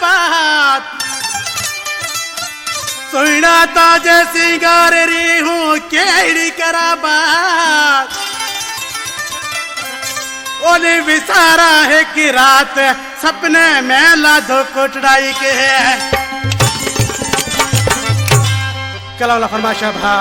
बात सुना ताजे सिंगार री हूँ केड़ी करा बात ओने विसारा है कि रात सपने में लाधो कोटड़ाई के है कलावला फरमाशा भा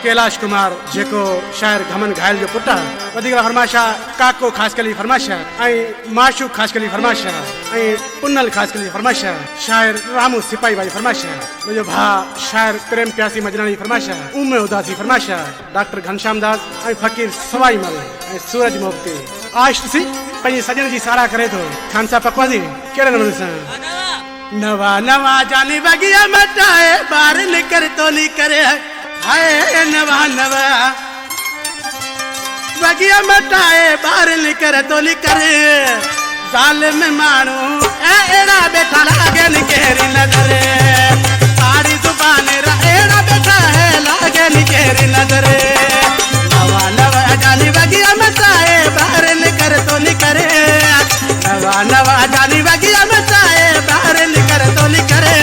कैलाश कुमार जेको शायर घमन घायल जो पुटा वधिक फरमाशा काको खास कली फरमाशा आई माशू खास कली फरमाशा आई पुन्नल खास कली फरमाशा शायर रामू सिपाही भाई फरमाशा मुझे भा शायर प्रेम प्यासी मजरानी फरमाशा उम्मे उदासी फरमाशा डॉक्टर घनश्याम दास आई फकीर सवाई मल आई सूरज मुफ्ती आज तुसी पंहिंजे सजन जी सारा करे तो खान साहब पकवादी केड़े नमूने सां नवा नवा जानी बगिया मटाए बार निकर तोली करे हाय नवा नवा बगिया मटाए बार निकर तोली करे जाल में मानू एड़ा बैठा लागे निकेरी नजरे सारी जुबान एड़ा बैठा है लागे निकेरी नजरे नवा नवा जानी बगिया मटाए बार निकर तोली करे नवा नवा जानी बगिया मटाए बार निकर तोली करे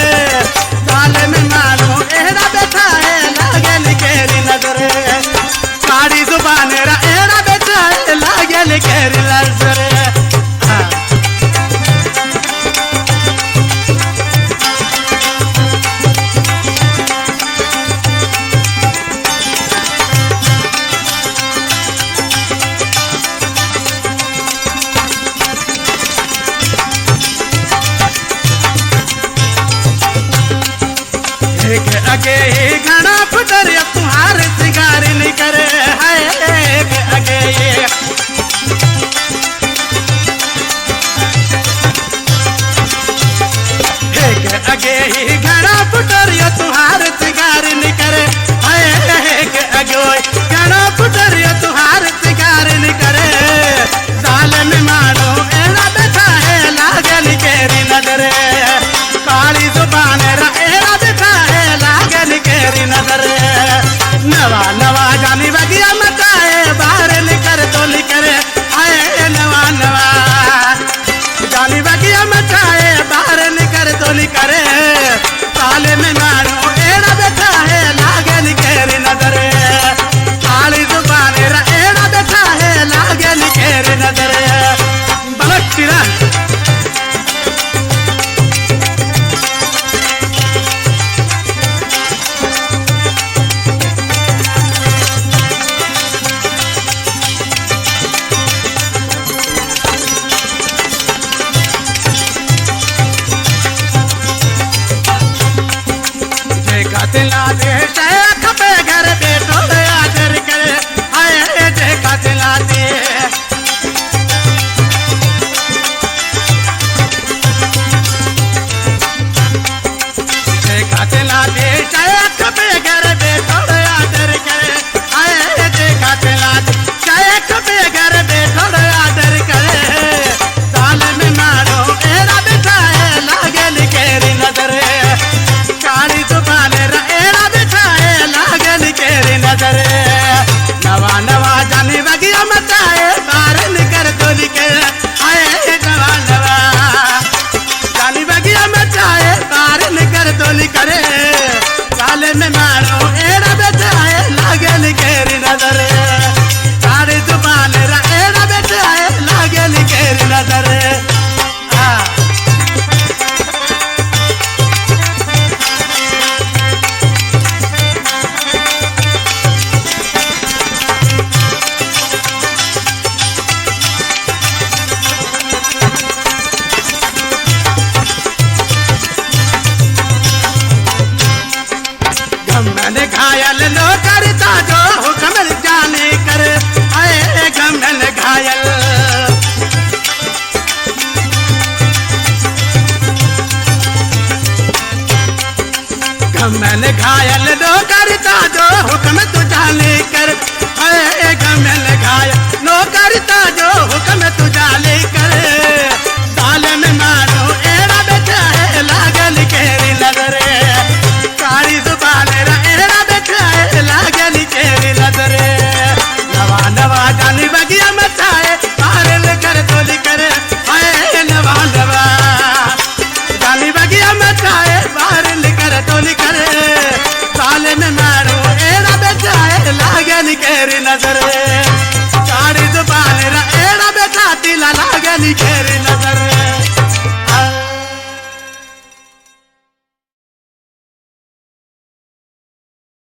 जाल में मानू एड़ा बैठा है लागे निकेरी नजरे सारी जुबान एड़ा बैठा है लागे निकेरी नजरे अगे ही घना पुटर तुम्हारे सिंगार नहीं करे है अगे अगे ही घना पुटर तुम्हारे सिंगार नहीं करे है अगे घना पुटर तुम्हारे सिंगार नहीं करे साल में मानो एड़ा बैठा है लागे निकेरी नजरे काली जुबान एड़ा बैठा है लागे निकेरी नजरे नवा नवा जानी बगिया मचाए बाहर निकर तो निकरे आए नवा नवा जानी बगिया मचाए बाहर निकर तो निकरे साले में मानो एड़ा बैठा है लागे निकेरी नजरे काली जुबान एड़ा बैठा है लागे निकेरी नजरे बलक्तिरा दिला दे शेख पे घर बैठो आदर करे आए देखा दिला दे देखा दिला दे शेख पे घर बैठो आदर करे आए देखा दिला दे शेख पे घर बैठो आदर करे साल में मारो एड़ा बैठा है लागे निकेरी नजरे काली जुबान नजरे नवा नवा जानी बगिया मचाए बार निकर तो निकल आए नवा नवा जानी बगिया मचाए बार निकर तो निकले काले में मारो एड़ा बैठा है लागे निकेरी नजरे सारी जुबान एड़ा बैठा है लागे निकेरी नजरे मैंने घायल लो करता जो हुक्म जाने कर आए गमन घायल गमन घायल लो करता जो हुक्म तू जाने कर आए गमन घायल लो करता जो हुक्म तू जाने कर साल में मारो एड़ा बैठा है लागल केरी नजरे काली जुबान एड़ा बैठा है लागे निकेरी नजरे नवा नवा जानी बगिया मचाए बाहर कर तो निकरे आए नवा नवा जानी घेर